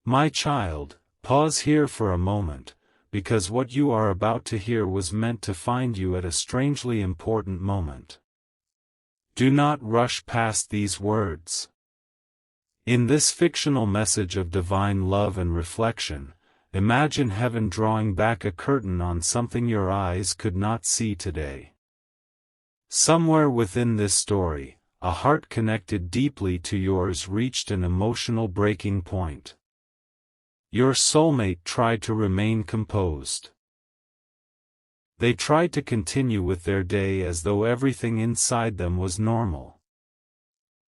My child, pause here for a moment, because what you are about to hear was meant to find you at a strangely important moment. Do not rush past these words. In this fictional message of divine love and reflection, imagine heaven drawing back a curtain on something your eyes could not see today. Somewhere within this story, a heart connected deeply to yours reached an emotional breaking point. Your soulmate tried to remain composed. They tried to continue with their day as though everything inside them was normal.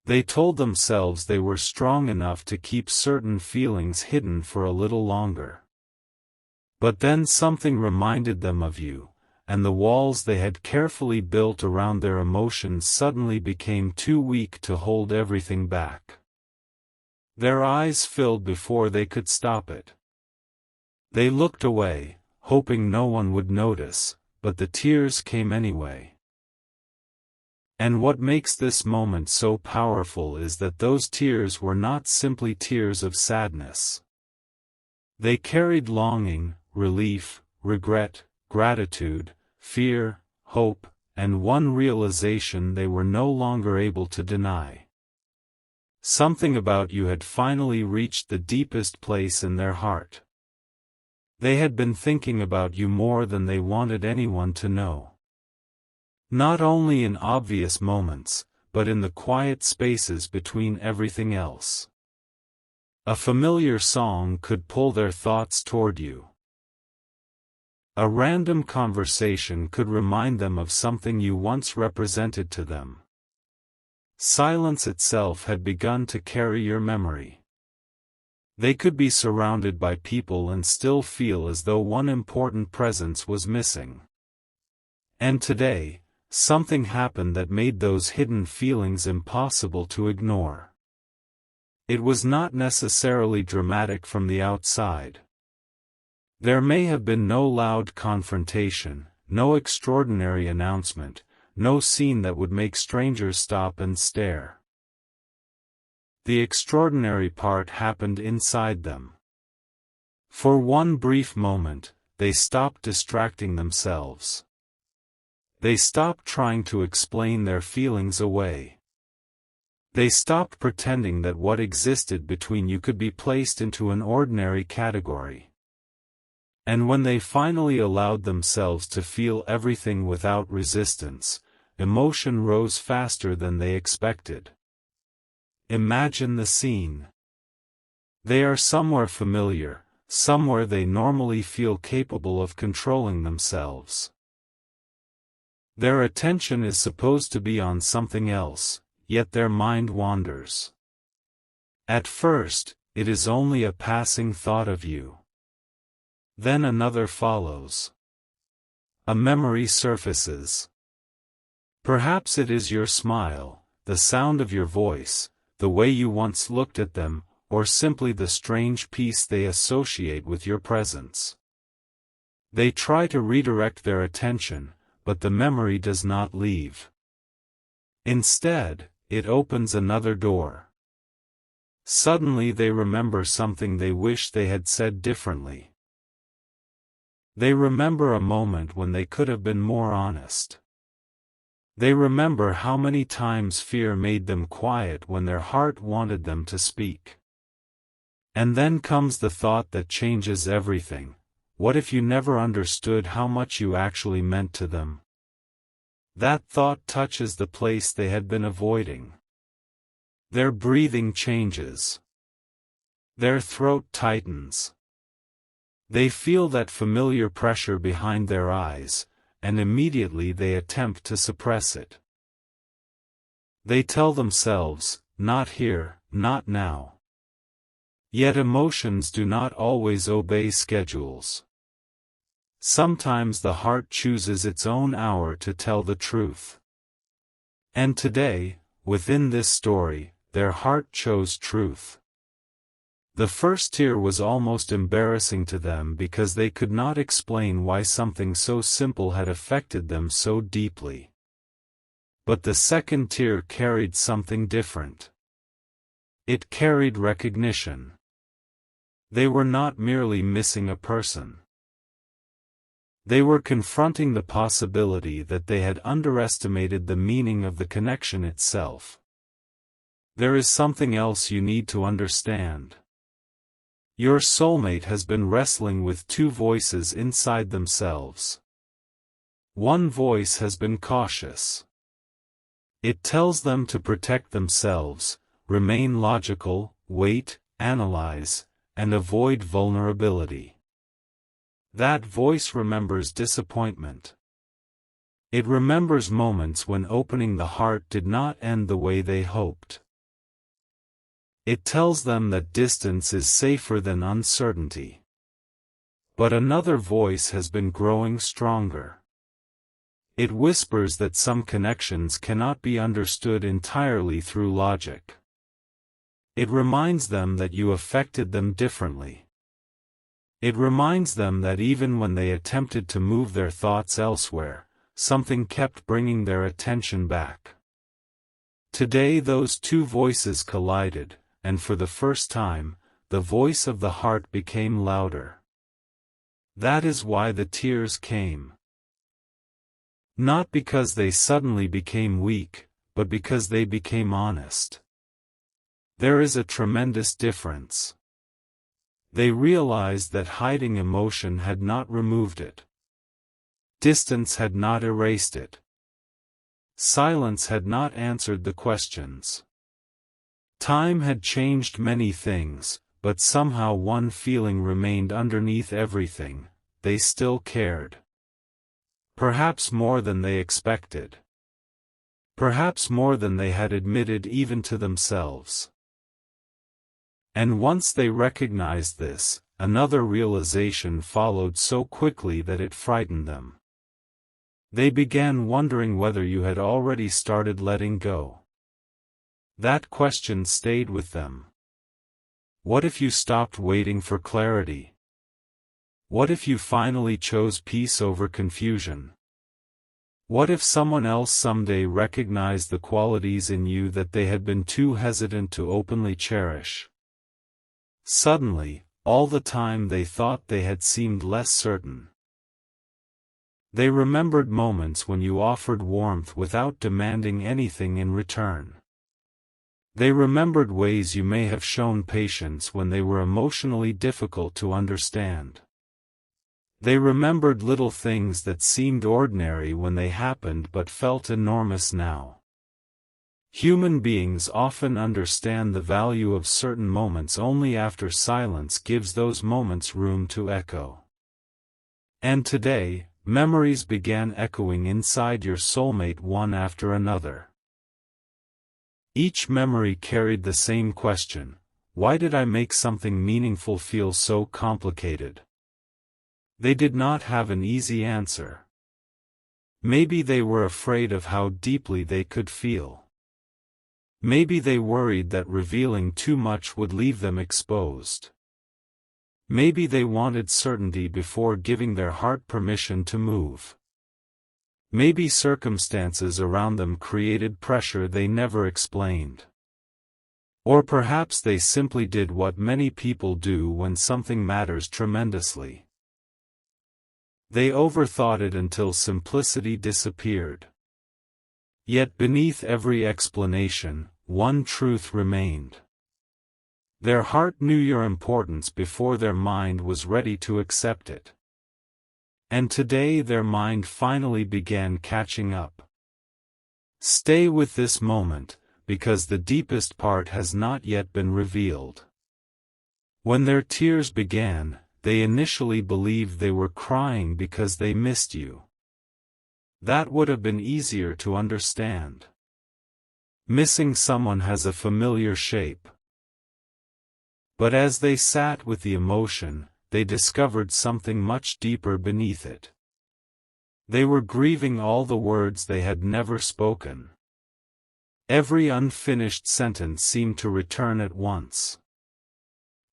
They told themselves they were strong enough to keep certain feelings hidden for a little longer. But then something reminded them of you, and the walls they had carefully built around their emotions suddenly became too weak to hold everything back. Their eyes filled before they could stop it. They looked away, hoping no one would notice, but the tears came anyway. And what makes this moment so powerful is that those tears were not simply tears of sadness. They carried longing, relief, regret, gratitude, fear, hope, and one realization they were no longer able to deny. Something about you had finally reached the deepest place in their heart. They had been thinking about you more than they wanted anyone to know. Not only in obvious moments, but in the quiet spaces between everything else. A familiar song could pull their thoughts toward you. A random conversation could remind them of something you once represented to them. Silence itself had begun to carry your memory. They could be surrounded by people and still feel as though one important presence was missing. And today, something happened that made those hidden feelings impossible to ignore. It was not necessarily dramatic from the outside. There may have been no loud confrontation, no extraordinary announcement, no scene that would make strangers stop and stare. The extraordinary part happened inside them. For one brief moment, they stopped distracting themselves. They stopped trying to explain their feelings away. They stopped pretending that what existed between you could be placed into an ordinary category. And when they finally allowed themselves to feel everything without resistance, emotion rose faster than they expected. Imagine the scene. They are somewhere familiar, somewhere they normally feel capable of controlling themselves. Their attention is supposed to be on something else, yet their mind wanders. At first, it is only a passing thought of you. Then another follows. A memory surfaces. Perhaps it is your smile, the sound of your voice, the way you once looked at them, or simply the strange peace they associate with your presence. They try to redirect their attention, but the memory does not leave. Instead, it opens another door. Suddenly they remember something they wish they had said differently. They remember a moment when they could have been more honest. They remember how many times fear made them quiet when their heart wanted them to speak. And then comes the thought that changes everything. What if you never understood how much you actually meant to them? That thought touches the place they had been avoiding. Their breathing changes. Their throat tightens. They feel that familiar pressure behind their eyes, and immediately they attempt to suppress it. They tell themselves, "Not here, not now." Yet emotions do not always obey schedules. Sometimes the heart chooses its own hour to tell the truth. And today, within this story, their heart chose truth. The first tear was almost embarrassing to them because they could not explain why something so simple had affected them so deeply. But the second tear carried something different. It carried recognition. They were not merely missing a person. They were confronting the possibility that they had underestimated the meaning of the connection itself. There is something else you need to understand. Your soulmate has been wrestling with two voices inside themselves. One voice has been cautious. It tells them to protect themselves, remain logical, wait, analyze, and avoid vulnerability. That voice remembers disappointment. It remembers moments when opening the heart did not end the way they hoped. It tells them that distance is safer than uncertainty. But another voice has been growing stronger. It whispers that some connections cannot be understood entirely through logic. It reminds them that you affected them differently. It reminds them that even when they attempted to move their thoughts elsewhere, something kept bringing their attention back. Today those two voices collided, and for the first time, the voice of the heart became louder. That is why the tears came. Not because they suddenly became weak, but because they became honest. There is a tremendous difference. They realized that hiding emotion had not removed it. Distance had not erased it. Silence had not answered the questions. Time had changed many things, but somehow one feeling remained underneath everything: they still cared. Perhaps more than they expected. Perhaps more than they had admitted even to themselves. And once they recognized this, another realization followed so quickly that it frightened them. They began wondering whether you had already started letting go. That question stayed with them. What if you stopped waiting for clarity? What if you finally chose peace over confusion? What if someone else someday recognized the qualities in you that they had been too hesitant to openly cherish? Suddenly, all the time they thought they had seemed less certain. They remembered moments when you offered warmth without demanding anything in return. They remembered ways you may have shown patience when they were emotionally difficult to understand. They remembered little things that seemed ordinary when they happened but felt enormous now. Human beings often understand the value of certain moments only after silence gives those moments room to echo. And today, memories began echoing inside your soulmate one after another. Each memory carried the same question: why did I make something meaningful feel so complicated? They did not have an easy answer. Maybe they were afraid of how deeply they could feel. Maybe they worried that revealing too much would leave them exposed. Maybe they wanted certainty before giving their heart permission to move. Maybe circumstances around them created pressure they never explained. Or perhaps they simply did what many people do when something matters tremendously. They overthought it until simplicity disappeared. Yet beneath every explanation, one truth remained. Their heart knew your importance before their mind was ready to accept it. And today their mind finally began catching up. Stay with this moment, because the deepest part has not yet been revealed. When their tears began, they initially believed they were crying because they missed you. That would have been easier to understand. Missing someone has a familiar shape. But as they sat with the emotion, they discovered something much deeper beneath it. They were grieving all the words they had never spoken. Every unfinished sentence seemed to return at once.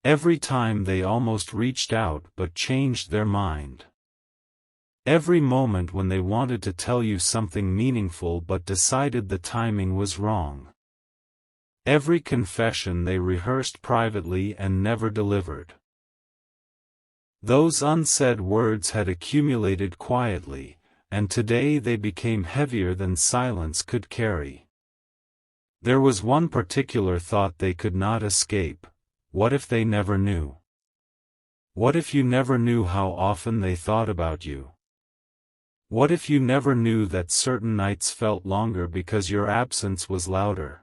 Every time they almost reached out but changed their mind. Every moment when they wanted to tell you something meaningful but decided the timing was wrong. Every confession they rehearsed privately and never delivered. Those unsaid words had accumulated quietly, and today they became heavier than silence could carry. There was one particular thought they could not escape. What if they never knew? What if you never knew how often they thought about you? What if you never knew that certain nights felt longer because your absence was louder?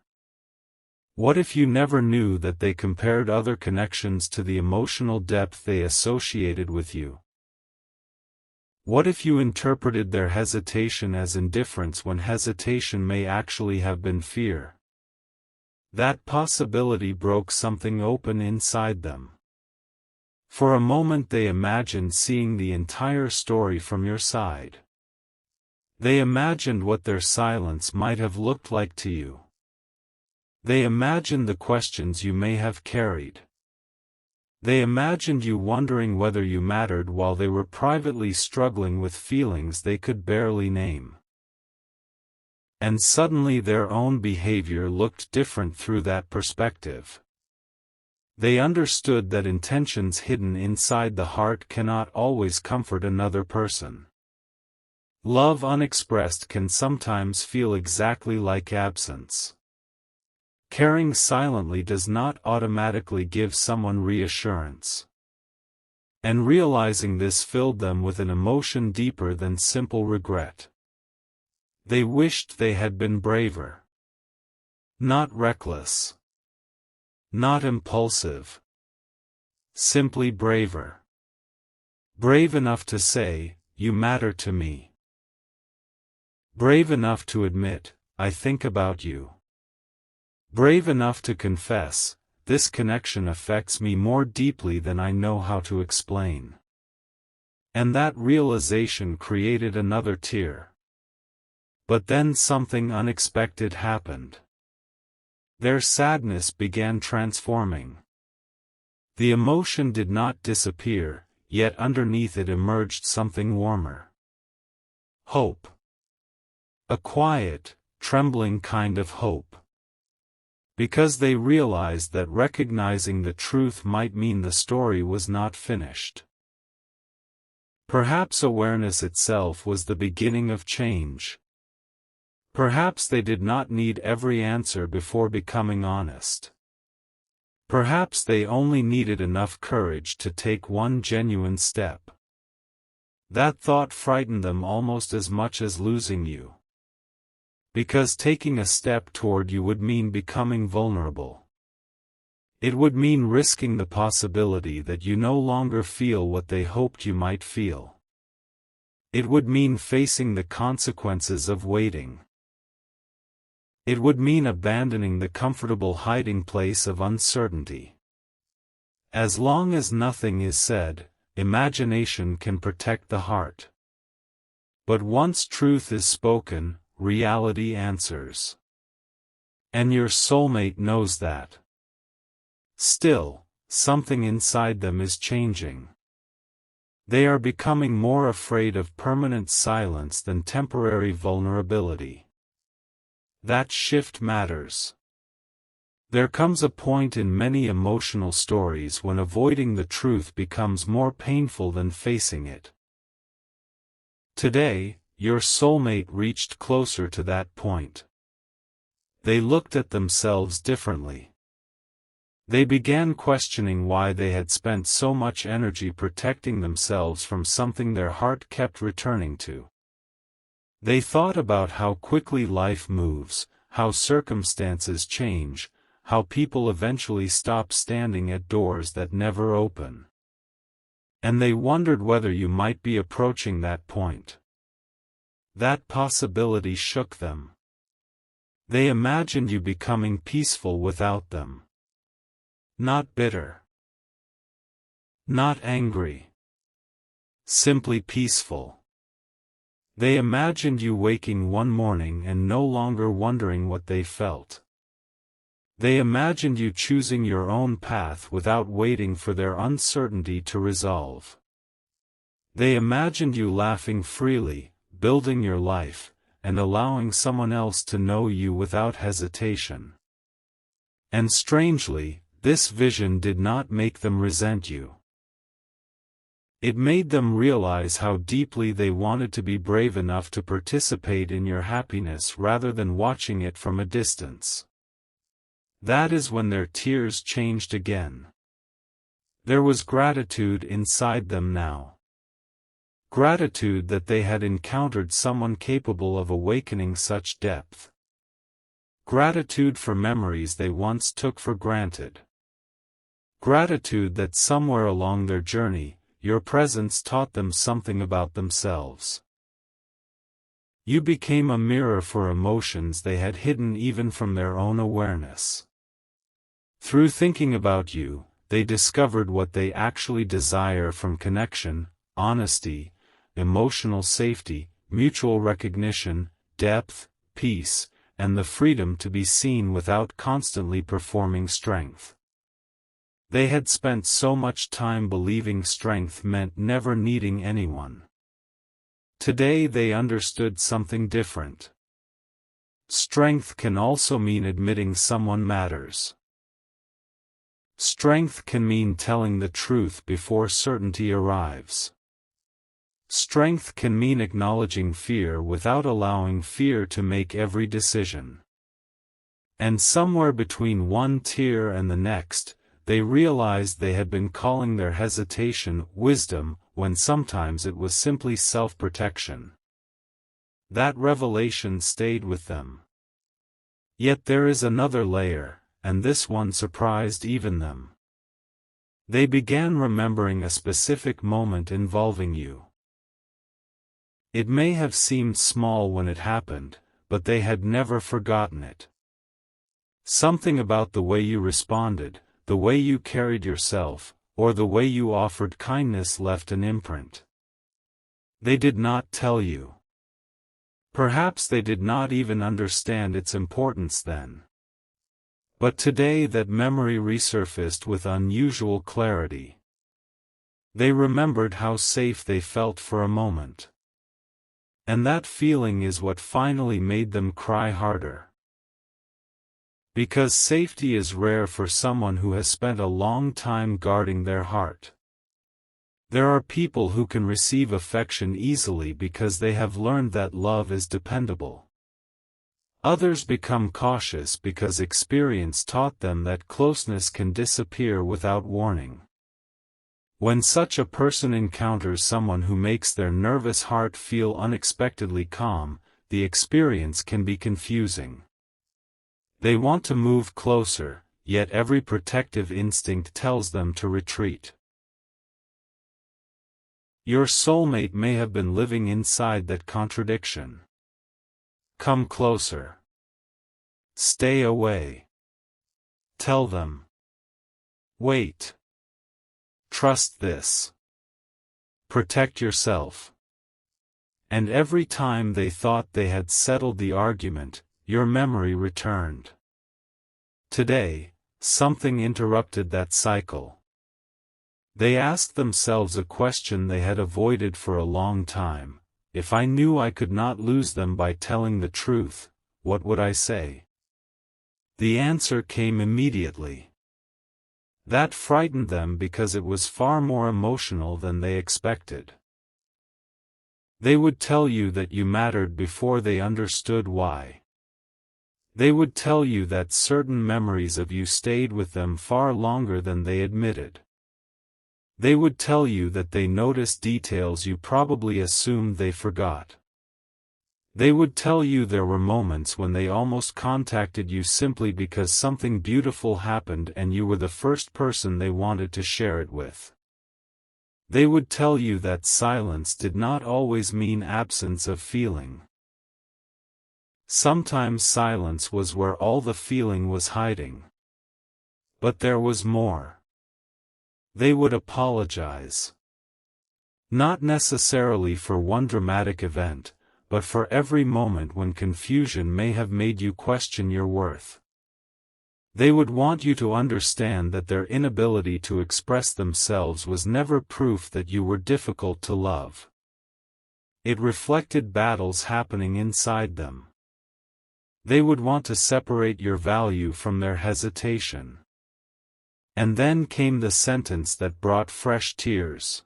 What if you never knew that they compared other connections to the emotional depth they associated with you? What if you interpreted their hesitation as indifference when hesitation may actually have been fear? That possibility broke something open inside them. For a moment they imagined seeing the entire story from your side. They imagined what their silence might have looked like to you. They imagined the questions you may have carried. They imagined you wondering whether you mattered while they were privately struggling with feelings they could barely name. And suddenly their own behavior looked different through that perspective. They understood that intentions hidden inside the heart cannot always comfort another person. Love unexpressed can sometimes feel exactly like absence. Caring silently does not automatically give someone reassurance. And realizing this filled them with an emotion deeper than simple regret. They wished they had been braver. Not reckless. Not impulsive. Simply braver. Brave enough to say, "You matter to me." Brave enough to admit, "I think about you." Brave enough to confess, "This connection affects me more deeply than I know how to explain." And that realization created another tear. But then something unexpected happened. Their sadness began transforming. The emotion did not disappear, yet underneath it emerged something warmer. Hope. A quiet, trembling kind of hope. Because they realized that recognizing the truth might mean the story was not finished. Perhaps awareness itself was the beginning of change. Perhaps they did not need every answer before becoming honest. Perhaps they only needed enough courage to take one genuine step. That thought frightened them almost as much as losing you. Because taking a step toward you would mean becoming vulnerable. It would mean risking the possibility that you no longer feel what they hoped you might feel. It would mean facing the consequences of waiting. It would mean abandoning the comfortable hiding place of uncertainty. As long as nothing is said, imagination can protect the heart. But once truth is spoken, reality answers. And your soulmate knows that. Still, something inside them is changing. They are becoming more afraid of permanent silence than temporary vulnerability. That shift matters. There comes a point in many emotional stories when avoiding the truth becomes more painful than facing it. Today, your soulmate reached closer to that point. They looked at themselves differently. They began questioning why they had spent so much energy protecting themselves from something their heart kept returning to. They thought about how quickly life moves, how circumstances change, how people eventually stop standing at doors that never open. And they wondered whether you might be approaching that point. That possibility shook them. They imagined you becoming peaceful without them. Not bitter. Not angry. Simply peaceful. They imagined you waking one morning and no longer wondering what they felt. They imagined you choosing your own path without waiting for their uncertainty to resolve. They imagined you laughing freely, building your life, and allowing someone else to know you without hesitation. And strangely, this vision did not make them resent you. It made them realize how deeply they wanted to be brave enough to participate in your happiness rather than watching it from a distance. That is when their tears changed again. There was gratitude inside them now. Gratitude that they had encountered someone capable of awakening such depth. Gratitude for memories they once took for granted. Gratitude that somewhere along their journey, your presence taught them something about themselves. You became a mirror for emotions they had hidden even from their own awareness. Through thinking about you, they discovered what they actually desire from connection: honesty, emotional safety, mutual recognition, depth, peace, and the freedom to be seen without constantly performing strength. They had spent so much time believing strength meant never needing anyone. Today they understood something different. Strength can also mean admitting someone matters. Strength can mean telling the truth before certainty arrives. Strength can mean acknowledging fear without allowing fear to make every decision. And somewhere between one tear and the next, they realized they had been calling their hesitation wisdom, when sometimes it was simply self-protection. That revelation stayed with them. Yet there is another layer, and this one surprised even them. They began remembering a specific moment involving you. It may have seemed small when it happened, but they had never forgotten it. Something about the way you responded, the way you carried yourself, or the way you offered kindness left an imprint. They did not tell you. Perhaps they did not even understand its importance then. But today that memory resurfaced with unusual clarity. They remembered how safe they felt for a moment. And that feeling is what finally made them cry harder. Because safety is rare for someone who has spent a long time guarding their heart. There are people who can receive affection easily because they have learned that love is dependable. Others become cautious because experience taught them that closeness can disappear without warning. When such a person encounters someone who makes their nervous heart feel unexpectedly calm, the experience can be confusing. They want to move closer, yet every protective instinct tells them to retreat. Your soulmate may have been living inside that contradiction. Come closer. Stay away. Tell them. Wait. Trust this. Protect yourself. And every time they thought they had settled the argument, your memory returned. Today, something interrupted that cycle. They asked themselves a question they had avoided for a long time: if I knew I could not lose them by telling the truth, what would I say? The answer came immediately. That frightened them because it was far more emotional than they expected. They would tell you that you mattered before they understood why. They would tell you that certain memories of you stayed with them far longer than they admitted. They would tell you that they noticed details you probably assumed they forgot. They would tell you there were moments when they almost contacted you simply because something beautiful happened and you were the first person they wanted to share it with. They would tell you that silence did not always mean absence of feeling. Sometimes silence was where all the feeling was hiding. But there was more. They would apologize. Not necessarily for one dramatic event, but for every moment when confusion may have made you question your worth. They would want you to understand that their inability to express themselves was never proof that you were difficult to love. It reflected battles happening inside them. They would want to separate your value from their hesitation. And then came the sentence that brought fresh tears.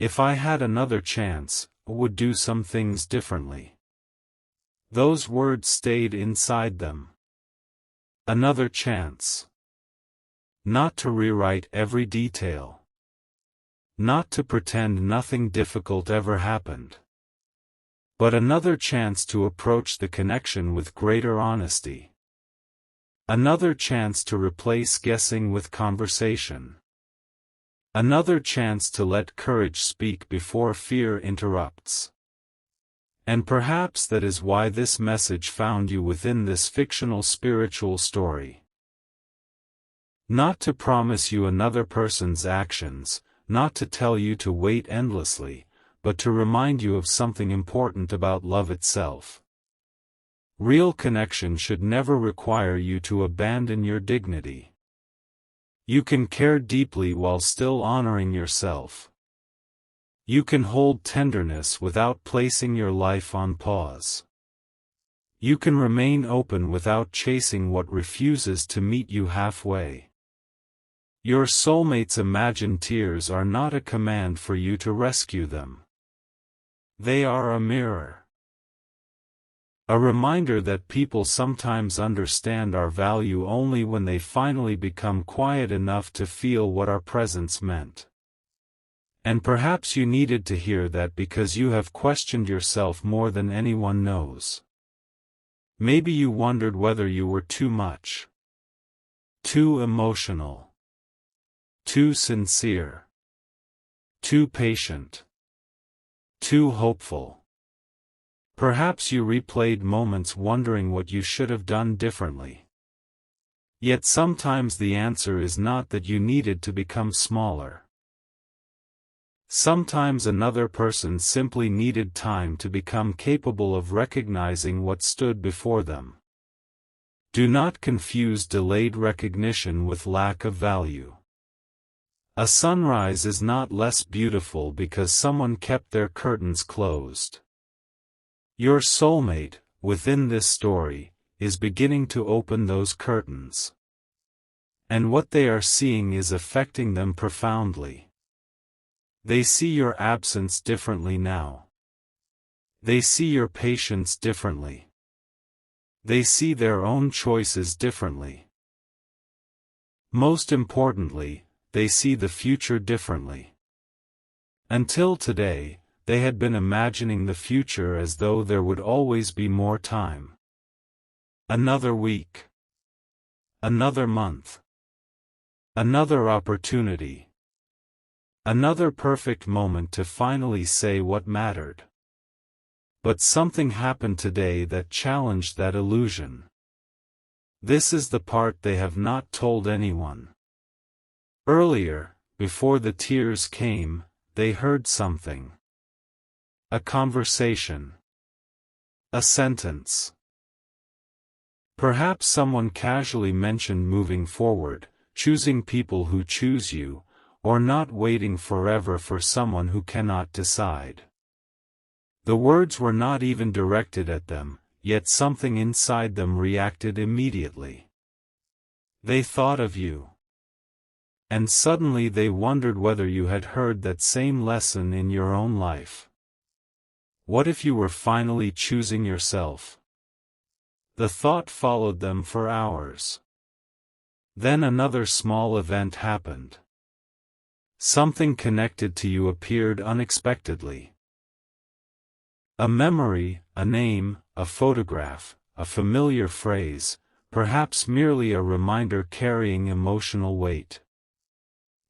If I had another chance, I would do some things differently. Those words stayed inside them. Another chance. Not to rewrite every detail. Not to pretend nothing difficult ever happened. But another chance to approach the connection with greater honesty. Another chance to replace guessing with conversation. Another chance to let courage speak before fear interrupts. And perhaps that is why this message found you within this fictional spiritual story. Not to promise you another person's actions, not to tell you to wait endlessly, but to remind you of something important about love itself. Real connection should never require you to abandon your dignity. You can care deeply while still honoring yourself. You can hold tenderness without placing your life on pause. You can remain open without chasing what refuses to meet you halfway. Your soulmate's imagined tears are not a command for you to rescue them. They are a mirror. A reminder that people sometimes understand our value only when they finally become quiet enough to feel what our presence meant. And perhaps you needed to hear that because you have questioned yourself more than anyone knows. Maybe you wondered whether you were too much. Too emotional. Too sincere. Too patient. Too hopeful. Perhaps you replayed moments wondering what you should have done differently. Yet sometimes the answer is not that you needed to become smaller. Sometimes another person simply needed time to become capable of recognizing what stood before them. Do not confuse delayed recognition with lack of value. A sunrise is not less beautiful because someone kept their curtains closed. Your soulmate, within this story, is beginning to open those curtains. And what they are seeing is affecting them profoundly. They see your absence differently now. They see your patience differently. They see their own choices differently. Most importantly, they see the future differently. Until today, they had been imagining the future as though there would always be more time. Another week. Another month. Another opportunity. Another perfect moment to finally say what mattered. But something happened today that challenged that illusion. This is the part they have not told anyone. Earlier, before the tears came, they heard something. A conversation. A sentence. Perhaps someone casually mentioned moving forward, choosing people who choose you, or not waiting forever for someone who cannot decide. The words were not even directed at them, yet something inside them reacted immediately. They thought of you. And suddenly they wondered whether you had heard that same lesson in your own life. What if you were finally choosing yourself? The thought followed them for hours. Then another small event happened. Something connected to you appeared unexpectedly. A memory, a name, a photograph, a familiar phrase, perhaps merely a reminder carrying emotional weight.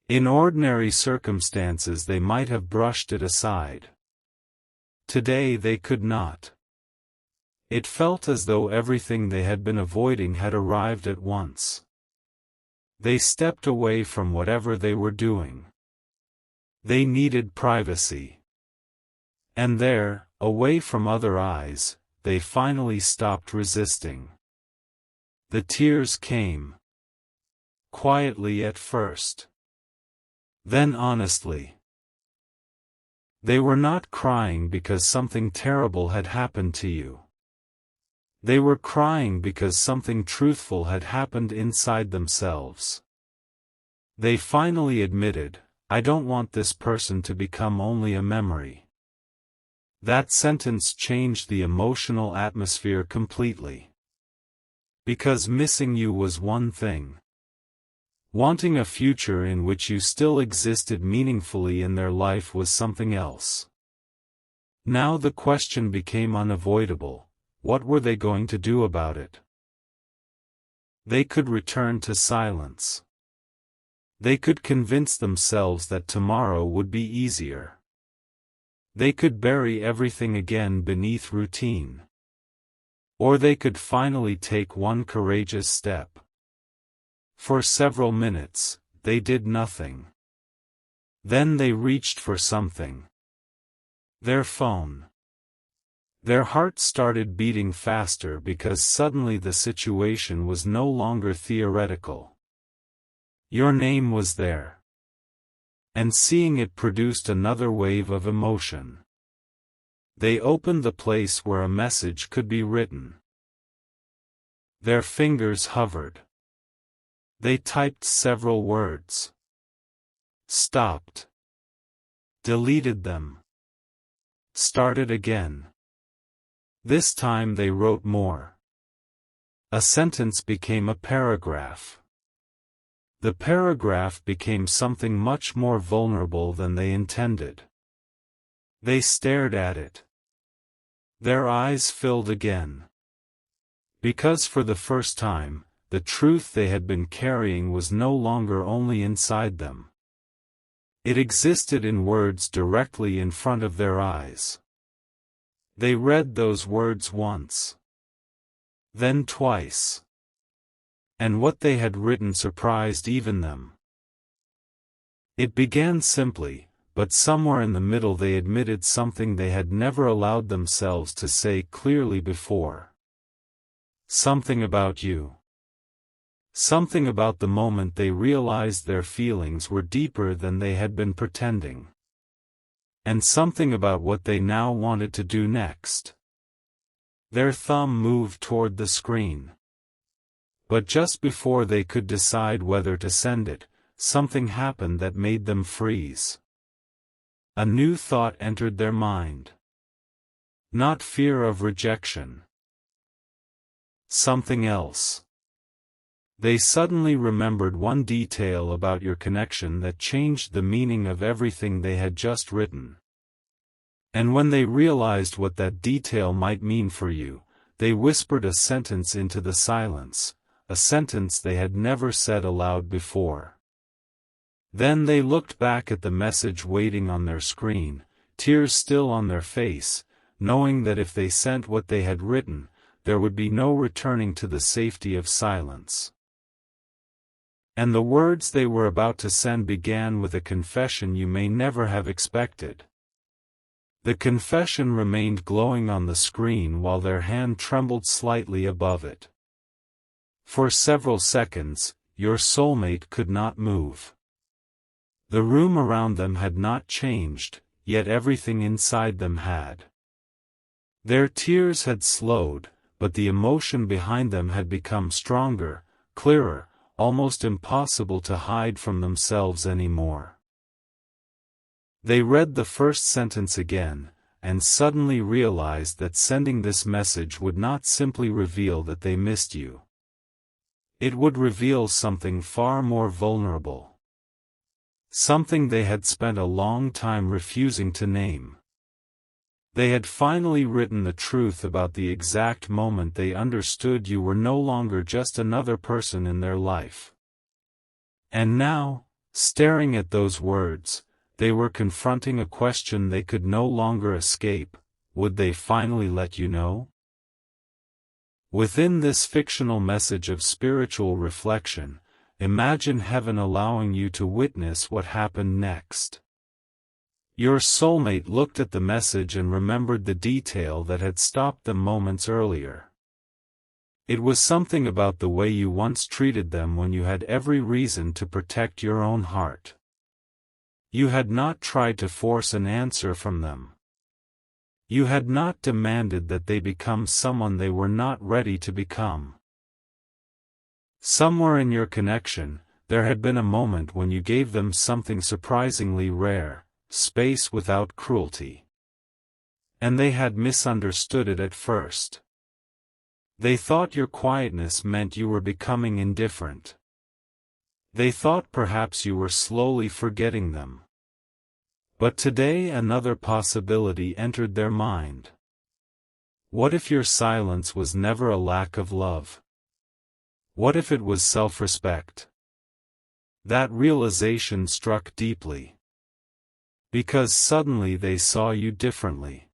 In ordinary circumstances they might have brushed it aside. Today they could not. It felt as though everything they had been avoiding had arrived at once. They stepped away from whatever they were doing. They needed privacy. And there, away from other eyes, they finally stopped resisting. The tears came. Quietly at first. Then honestly. They were not crying because something terrible had happened to you. They were crying because something truthful had happened inside themselves. They finally admitted, I don't want this person to become only a memory. That sentence changed the emotional atmosphere completely. Because missing you was one thing. Wanting a future in which you still existed meaningfully in their life was something else. Now the question became unavoidable: what were they going to do about it? They could return to silence. They could convince themselves that tomorrow would be easier. They could bury everything again beneath routine. Or they could finally take one courageous step. For several minutes, they did nothing. Then they reached for something. Their phone. Their hearts started beating faster because suddenly the situation was no longer theoretical. Your name was there. And seeing it produced another wave of emotion. They opened the place where a message could be written. Their fingers hovered. They typed several words. Stopped. Deleted them. Started again. This time they wrote more. A sentence became a paragraph. The paragraph became something much more vulnerable than they intended. They stared at it. Their eyes filled again. Because for the first time, the truth they had been carrying was no longer only inside them. It existed in words directly in front of their eyes. They read those words once. Then twice. And what they had written surprised even them. It began simply, but somewhere in the middle they admitted something they had never allowed themselves to say clearly before. Something about you. Something about the moment they realized their feelings were deeper than they had been pretending. And something about what they now wanted to do next. Their thumb moved toward the screen. But just before they could decide whether to send it, something happened that made them freeze. A new thought entered their mind. Not fear of rejection. Something else. They suddenly remembered one detail about your connection that changed the meaning of everything they had just written. And when they realized what that detail might mean for you, they whispered a sentence into the silence, a sentence they had never said aloud before. Then they looked back at the message waiting on their screen, tears still on their face, knowing that if they sent what they had written, there would be no returning to the safety of silence. And the words they were about to send began with a confession you may never have expected. The confession remained glowing on the screen while their hand trembled slightly above it. For several seconds, your soulmate could not move. The room around them had not changed, yet everything inside them had. Their tears had slowed, but the emotion behind them had become stronger, clearer, almost impossible to hide from themselves anymore. They read the first sentence again, and suddenly realized that sending this message would not simply reveal that they missed you. It would reveal something far more vulnerable. Something they had spent a long time refusing to name. They had finally written the truth about the exact moment they understood you were no longer just another person in their life. And now, staring at those words, they were confronting a question they could no longer escape: would they finally let you know? Within this fictional message of spiritual reflection, imagine heaven allowing you to witness what happened next. Your soulmate looked at the message and remembered the detail that had stopped them moments earlier. It was something about the way you once treated them when you had every reason to protect your own heart. You had not tried to force an answer from them. You had not demanded that they become someone they were not ready to become. Somewhere in your connection, there had been a moment when you gave them something surprisingly rare, space without cruelty. And they had misunderstood it at first. They thought your quietness meant you were becoming indifferent. They thought perhaps you were slowly forgetting them. But today another possibility entered their mind. What if your silence was never a lack of love? What if it was self-respect? That realization struck deeply. Because suddenly they saw you differently.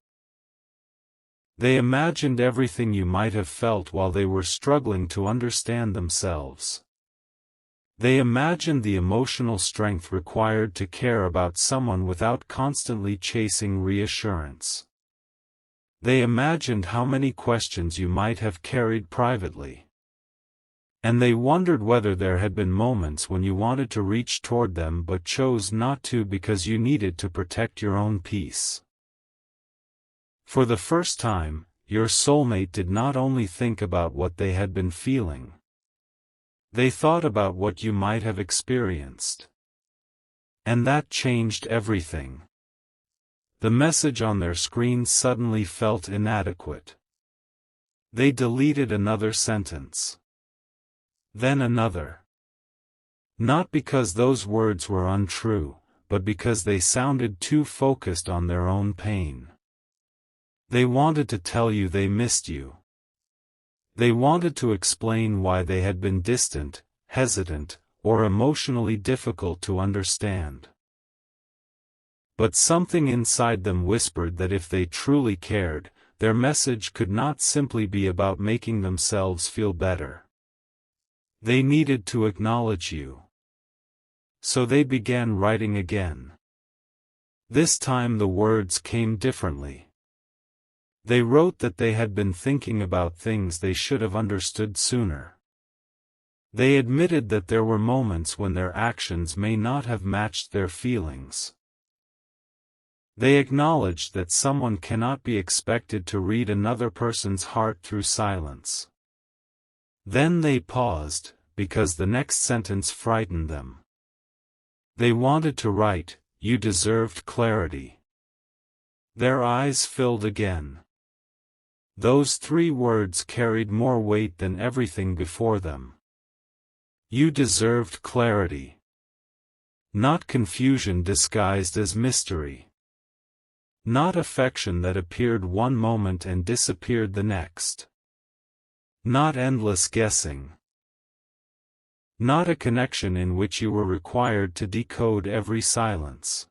They imagined everything you might have felt while they were struggling to understand themselves. They imagined the emotional strength required to care about someone without constantly chasing reassurance. They imagined how many questions you might have carried privately. And they wondered whether there had been moments when you wanted to reach toward them but chose not to because you needed to protect your own peace. For the first time, your soulmate did not only think about what they had been feeling. They thought about what you might have experienced. And that changed everything. The message on their screen suddenly felt inadequate. They deleted another sentence. Then another. Not because those words were untrue, but because they sounded too focused on their own pain. They wanted to tell you they missed you. They wanted to explain why they had been distant, hesitant, or emotionally difficult to understand. But something inside them whispered that if they truly cared, their message could not simply be about making themselves feel better. They needed to acknowledge you. So they began writing again. This time the words came differently. They wrote that they had been thinking about things they should have understood sooner. They admitted that there were moments when their actions may not have matched their feelings. They acknowledged that someone cannot be expected to read another person's heart through silence. Then they paused, because the next sentence frightened them. They wanted to write, "You deserved clarity." Their eyes filled again. Those 3 words carried more weight than everything before them. You deserved clarity. Not confusion disguised as mystery. Not affection that appeared one moment and disappeared the next. Not endless guessing. Not a connection in which you were required to decode every silence.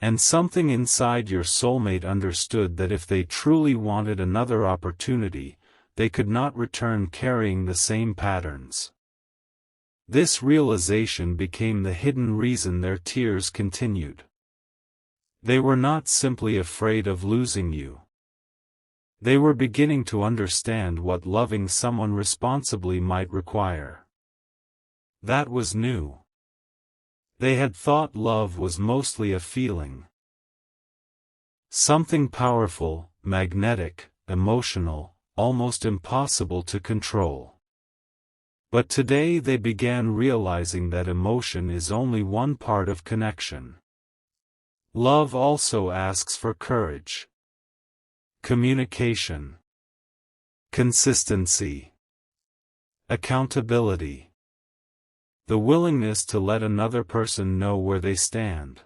And something inside your soulmate understood that if they truly wanted another opportunity, they could not return carrying the same patterns. This realization became the hidden reason their tears continued. They were not simply afraid of losing you. They were beginning to understand what loving someone responsibly might require. That was new. They had thought love was mostly a feeling. Something powerful, magnetic, emotional, almost impossible to control. But today they began realizing that emotion is only one part of connection. Love also asks for courage, communication, consistency, accountability. The willingness to let another person know where they stand.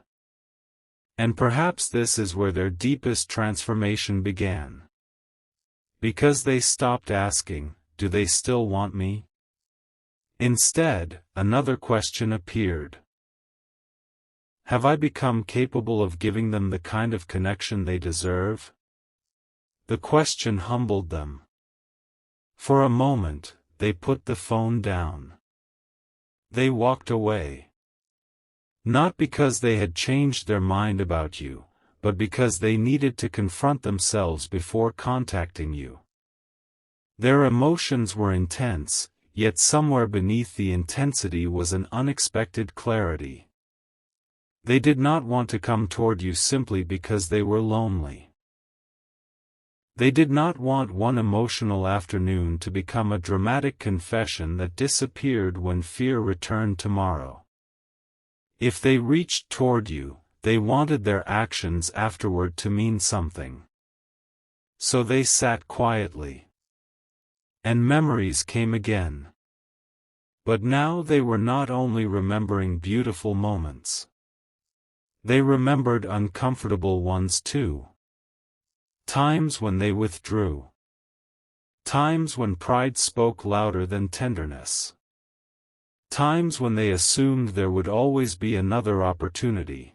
And perhaps this is where their deepest transformation began. Because they stopped asking, "Do they still want me?" Instead, another question appeared. Have I become capable of giving them the kind of connection they deserve? The question humbled them. For a moment, they put the phone down. They walked away. Not because they had changed their mind about you, but because they needed to confront themselves before contacting you. Their emotions were intense, yet somewhere beneath the intensity was an unexpected clarity. They did not want to come toward you simply because they were lonely. They did not want one emotional afternoon to become a dramatic confession that disappeared when fear returned tomorrow. If they reached toward you, they wanted their actions afterward to mean something. So they sat quietly. And memories came again. But now they were not only remembering beautiful moments. They remembered uncomfortable ones too. Times when they withdrew. Times when pride spoke louder than tenderness. Times when they assumed there would always be another opportunity.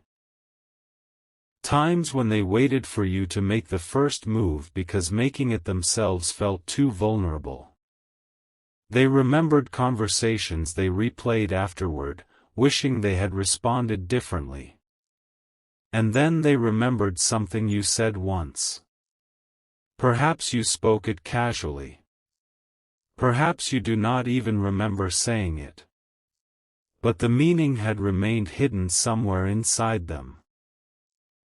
Times when they waited for you to make the first move because making it themselves felt too vulnerable. They remembered conversations they replayed afterward, wishing they had responded differently. And then they remembered something you said once. Perhaps you spoke it casually. Perhaps you do not even remember saying it. But the meaning had remained hidden somewhere inside them.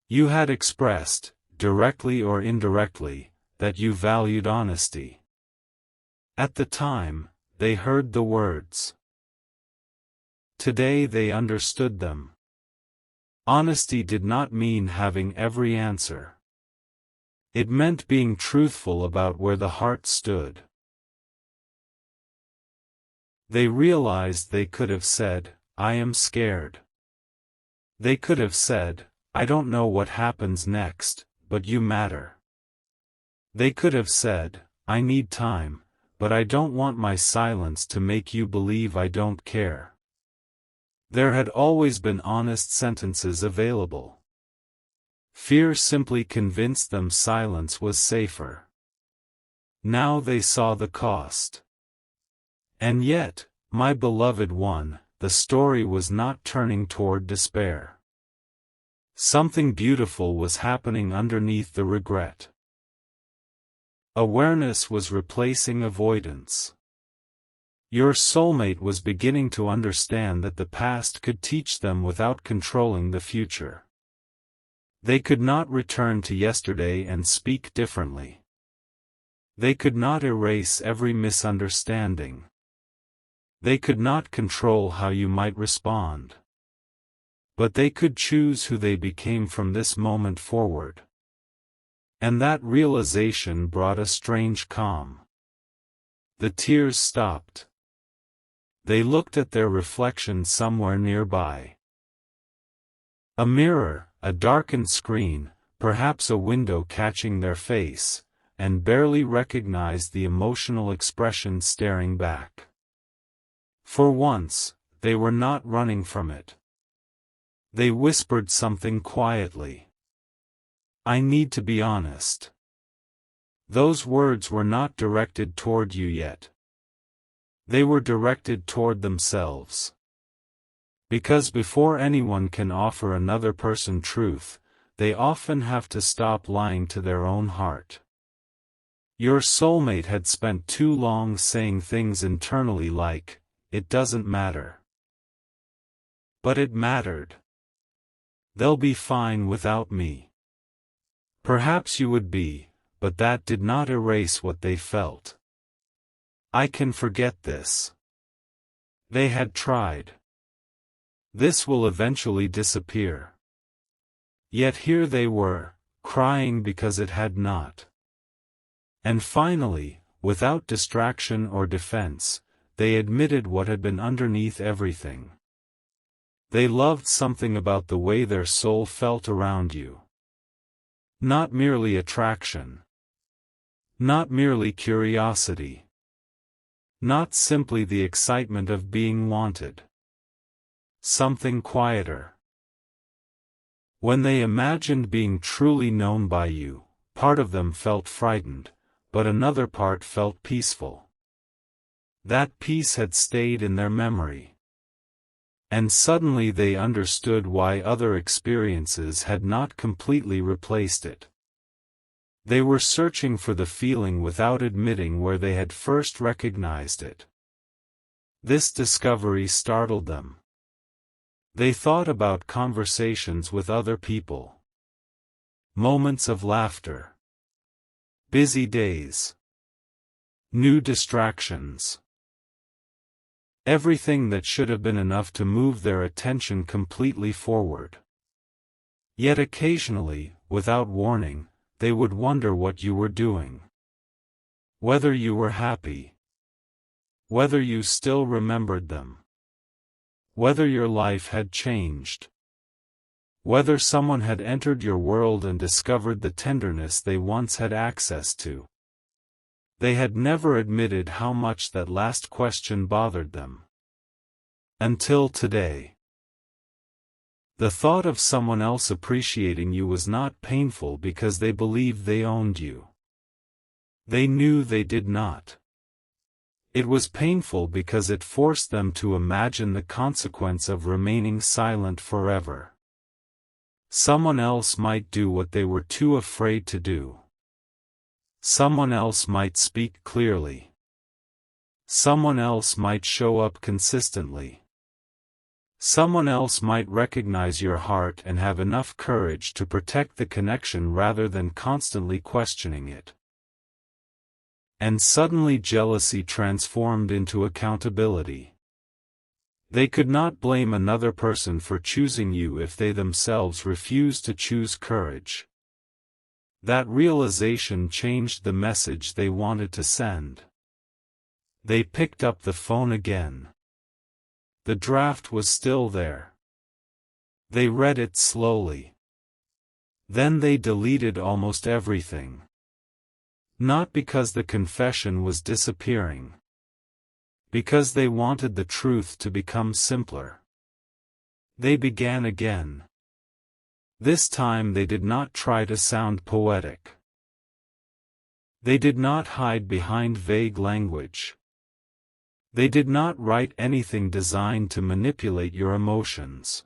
You had expressed, directly or indirectly, that you valued honesty. At the time, they heard the words. Today they understood them. Honesty did not mean having every answer. It meant being truthful about where the heart stood. They realized they could have said, "I am scared." They could have said, "I don't know what happens next, but you matter." They could have said, "I need time, but I don't want my silence to make you believe I don't care." There had always been honest sentences available. Fear simply convinced them silence was safer. Now they saw the cost. And yet, my beloved one, the story was not turning toward despair. Something beautiful was happening underneath the regret. Awareness was replacing avoidance. Your soulmate was beginning to understand that the past could teach them without controlling the future. They could not return to yesterday and speak differently. They could not erase every misunderstanding. They could not control how you might respond. But they could choose who they became from this moment forward. And that realization brought a strange calm. The tears stopped. They looked at their reflection somewhere nearby. A mirror, a darkened screen, perhaps a window catching their face, and barely recognized the emotional expression staring back. For once, they were not running from it. They whispered something quietly. "I need to be honest." Those words were not directed toward you yet. They were directed toward themselves. Because before anyone can offer another person truth, they often have to stop lying to their own heart. Your soulmate had spent too long saying things internally like, "It doesn't matter." But it mattered. "They'll be fine without me." Perhaps you would be, but that did not erase what they felt. "I can forget this." They had tried. "This will eventually disappear." Yet here they were, crying because it had not. And finally, without distraction or defense, they admitted what had been underneath everything. They loved something about the way their soul felt around you. Not merely attraction. Not merely curiosity. Not simply the excitement of being wanted. Something quieter. When they imagined being truly known by you, part of them felt frightened, but another part felt peaceful. That peace had stayed in their memory. And suddenly they understood why other experiences had not completely replaced it. They were searching for the feeling without admitting where they had first recognized it. This discovery startled them. They thought about conversations with other people. Moments of laughter. Busy days. New distractions. Everything that should have been enough to move their attention completely forward. Yet occasionally, without warning, they would wonder what you were doing. Whether you were happy. Whether you still remembered them. Whether your life had changed. Whether someone had entered your world and discovered the tenderness they once had access to. They had never admitted how much that last question bothered them. Until today. The thought of someone else appreciating you was not painful because they believed they owned you. They knew they did not. It was painful because it forced them to imagine the consequence of remaining silent forever. Someone else might do what they were too afraid to do. Someone else might speak clearly. Someone else might show up consistently. Someone else might recognize your heart and have enough courage to protect the connection rather than constantly questioning it. And suddenly jealousy transformed into accountability. They could not blame another person for choosing you if they themselves refused to choose courage. That realization changed the message they wanted to send. They picked up the phone again. The draft was still there. They read it slowly. Then they deleted almost everything. Not because the confession was disappearing. Because they wanted the truth to become simpler. They began again. This time they did not try to sound poetic. They did not hide behind vague language. They did not write anything designed to manipulate your emotions.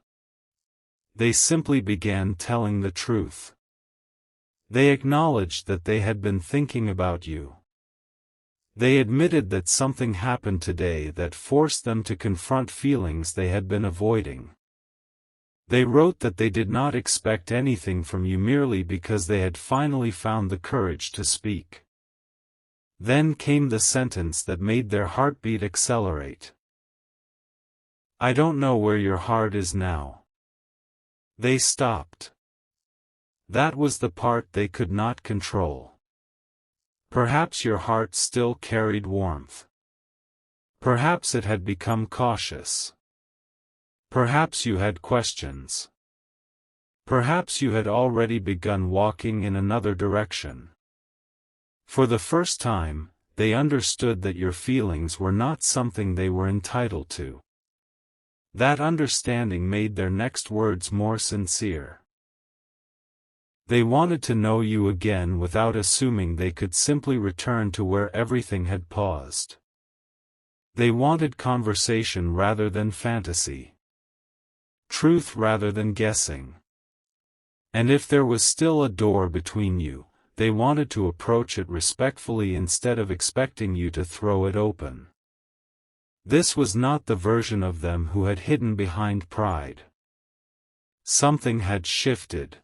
They simply began telling the truth. They acknowledged that they had been thinking about you. They admitted that something happened today that forced them to confront feelings they had been avoiding. They wrote that they did not expect anything from you merely because they had finally found the courage to speak. Then came the sentence that made their heartbeat accelerate. I don't know where your heart is now. They stopped. That was the part they could not control. Perhaps your heart still carried warmth. Perhaps it had become cautious. Perhaps you had questions. Perhaps you had already begun walking in another direction. For the first time, they understood that your feelings were not something they were entitled to. That understanding made their next words more sincere. They wanted to know you again without assuming they could simply return to where everything had paused. They wanted conversation rather than fantasy. Truth rather than guessing. And if there was still a door between you, they wanted to approach it respectfully instead of expecting you to throw it open. This was not the version of them who had hidden behind pride. Something had shifted.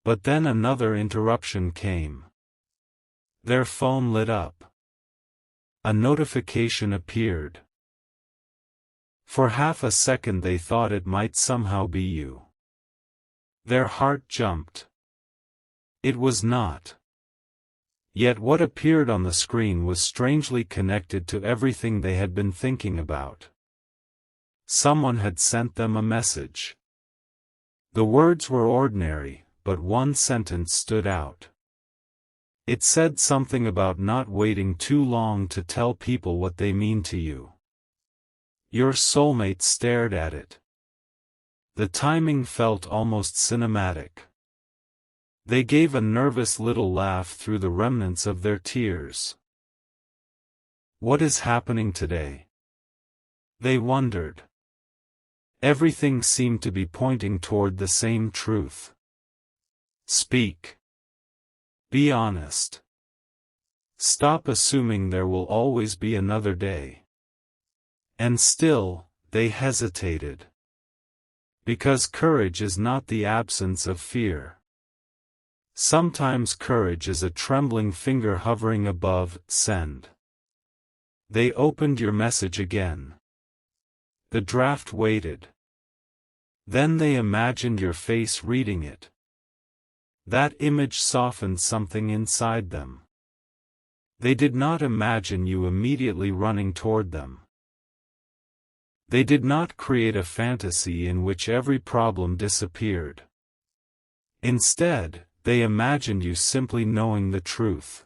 But then another interruption came. Their phone lit up. A notification appeared. For half a second they thought it might somehow be you. Their heart jumped. It was not. Yet what appeared on the screen was strangely connected to everything they had been thinking about. Someone had sent them a message. The words were ordinary, but one sentence stood out. It said something about not waiting too long to tell people what they mean to you. Your soulmate stared at it. The timing felt almost cinematic. They gave a nervous little laugh through the remnants of their tears. What is happening today? They wondered. Everything seemed to be pointing toward the same truth. Speak. Be honest. Stop assuming there will always be another day. And still, they hesitated. Because courage is not the absence of fear. Sometimes courage is a trembling finger hovering above send. They opened your message again. The draft waited. Then they imagined your face reading it. That image softened something inside them. They did not imagine you immediately running toward them. They did not create a fantasy in which every problem disappeared. Instead, they imagined you simply knowing the truth.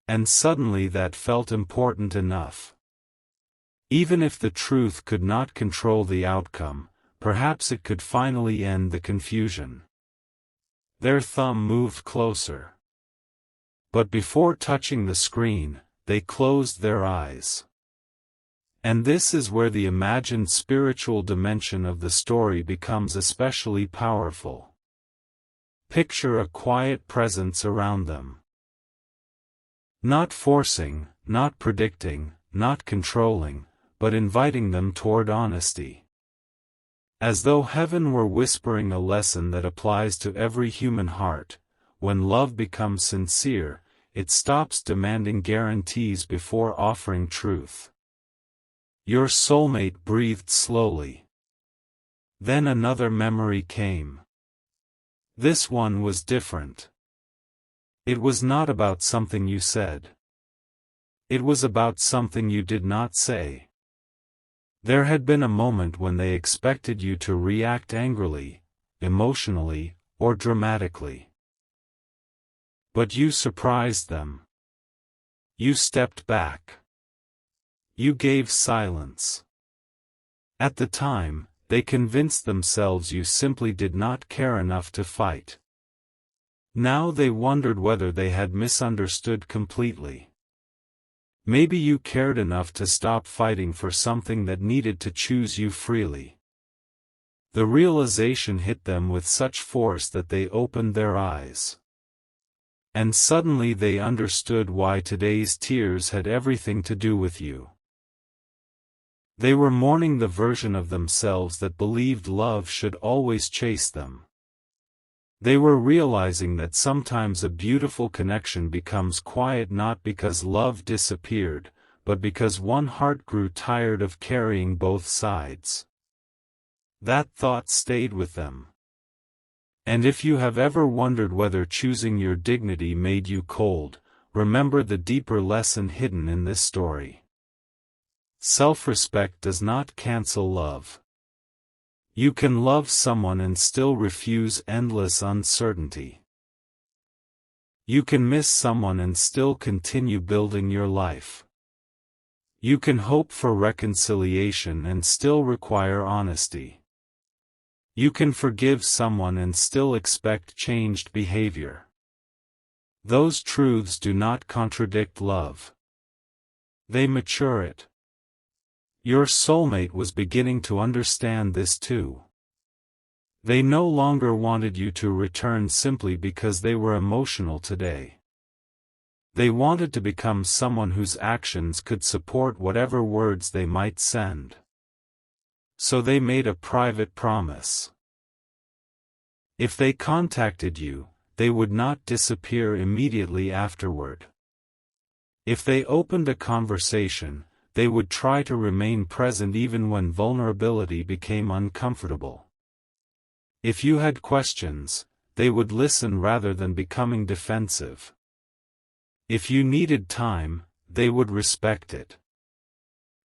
And suddenly that felt important enough. Even if the truth could not control the outcome, perhaps it could finally end the confusion. Their thumb moved closer. But before touching the screen, they closed their eyes. And this is where the imagined spiritual dimension of the story becomes especially powerful. Picture a quiet presence around them. Not forcing, not predicting, not controlling, but inviting them toward honesty. As though heaven were whispering a lesson that applies to every human heart: when love becomes sincere, it stops demanding guarantees before offering truth. Your soulmate breathed slowly. Then another memory came. This one was different. It was not about something you said. It was about something you did not say. There had been a moment when they expected you to react angrily, emotionally, or dramatically. But you surprised them. You stepped back. You gave silence. At the time, they convinced themselves you simply did not care enough to fight. Now they wondered whether they had misunderstood completely. Maybe you cared enough to stop fighting for something that needed to choose you freely. The realization hit them with such force that they opened their eyes. And suddenly they understood why today's tears had everything to do with you. They were mourning the version of themselves that believed love should always chase them. They were realizing that sometimes a beautiful connection becomes quiet not because love disappeared, but because one heart grew tired of carrying both sides. That thought stayed with them. And if you have ever wondered whether choosing your dignity made you cold, remember the deeper lesson hidden in this story. Self-respect does not cancel love. You can love someone and still refuse endless uncertainty. You can miss someone and still continue building your life. You can hope for reconciliation and still require honesty. You can forgive someone and still expect changed behavior. Those truths do not contradict love. They mature it. Your soulmate was beginning to understand this too. They no longer wanted you to return simply because they were emotional today. They wanted to become someone whose actions could support whatever words they might send. So they made a private promise. If they contacted you, they would not disappear immediately afterward. If they opened a conversation, they would try to remain present even when vulnerability became uncomfortable. If you had questions, they would listen rather than becoming defensive. If you needed time, they would respect it.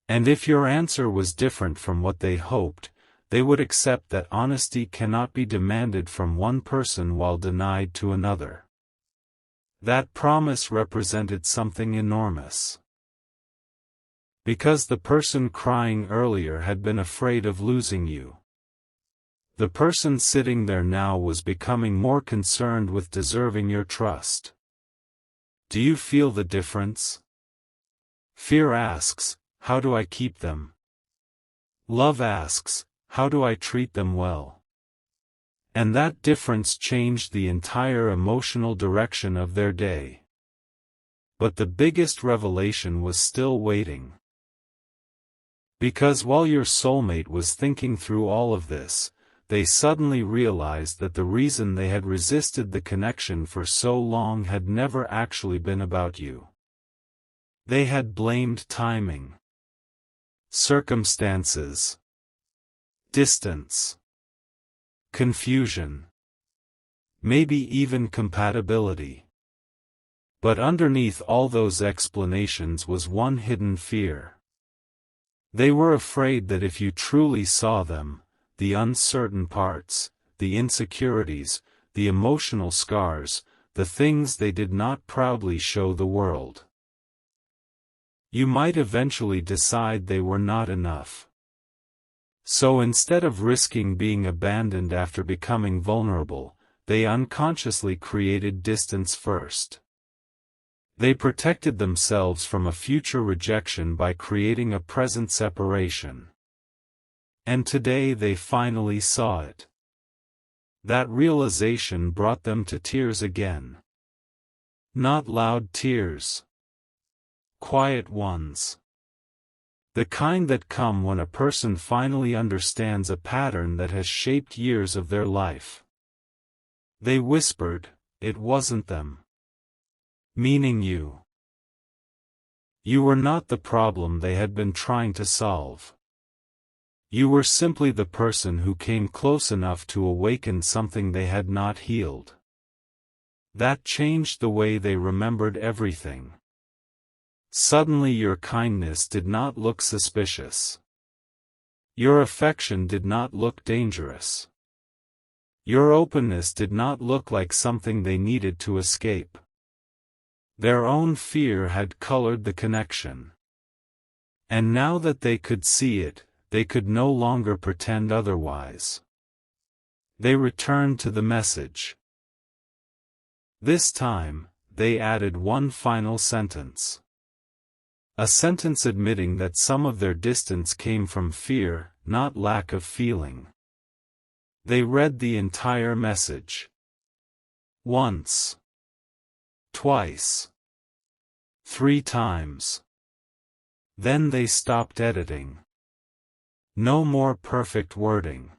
And if your answer was different from what they hoped, they would accept that honesty cannot be demanded from one person while denied to another. That promise represented something enormous. Because the person crying earlier had been afraid of losing you. The person sitting there now was becoming more concerned with deserving your trust. Do you feel the difference? Fear asks, how do I keep them? Love asks, how do I treat them well? And that difference changed the entire emotional direction of their day. But the biggest revelation was still waiting. Because while your soulmate was thinking through all of this, they suddenly realized that the reason they had resisted the connection for so long had never actually been about you. They had blamed timing, circumstances, distance, confusion, maybe even compatibility. But underneath all those explanations was one hidden fear. They were afraid that if you truly saw them, the uncertain parts, the insecurities, the emotional scars, the things they did not proudly show the world, you might eventually decide they were not enough. So instead of risking being abandoned after becoming vulnerable, they unconsciously created distance first. They protected themselves from a future rejection by creating a present separation. And today they finally saw it. That realization brought them to tears again. Not loud tears. Quiet ones. The kind that come when a person finally understands a pattern that has shaped years of their life. They whispered, "It wasn't them." Meaning you. You were not the problem they had been trying to solve. You were simply the person who came close enough to awaken something they had not healed. That changed the way they remembered everything. Suddenly your kindness did not look suspicious. Your affection did not look dangerous. Your openness did not look like something they needed to escape. Their own fear had colored the connection. And now that they could see it, they could no longer pretend otherwise. They returned to the message. This time, they added one final sentence. A sentence admitting that some of their distance came from fear, not lack of feeling. They read the entire message. Once. Twice. 3 times. Then they stopped editing. No more perfect wording.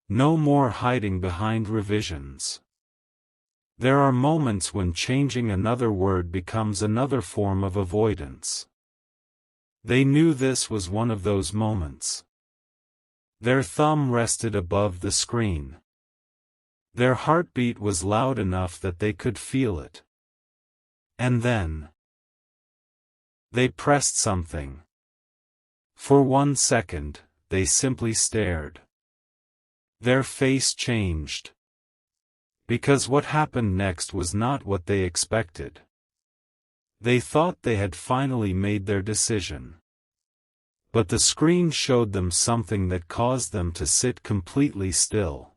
No more hiding behind revisions. There are moments when changing another word becomes another form of avoidance. They knew this was one of those moments. Their thumb rested above the screen. Their heartbeat was loud enough that they could feel it. And then they pressed something. For 1 second, they simply stared. Their face changed. Because what happened next was not what they expected. They thought they had finally made their decision. But the screen showed them something that caused them to sit completely still.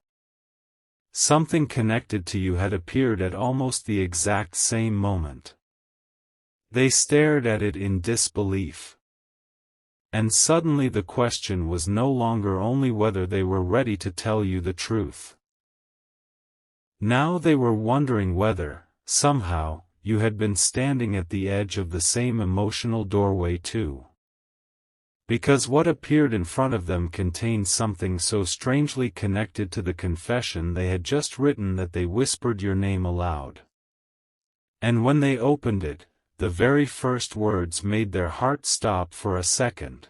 Something connected to you had appeared at almost the exact same moment. They stared at it in disbelief. And suddenly the question was no longer only whether they were ready to tell you the truth. Now they were wondering whether, somehow, you had been standing at the edge of the same emotional doorway too. Because what appeared in front of them contained something so strangely connected to the confession they had just written that they whispered your name aloud. And when they opened it, the very first words made their heart stop for a second.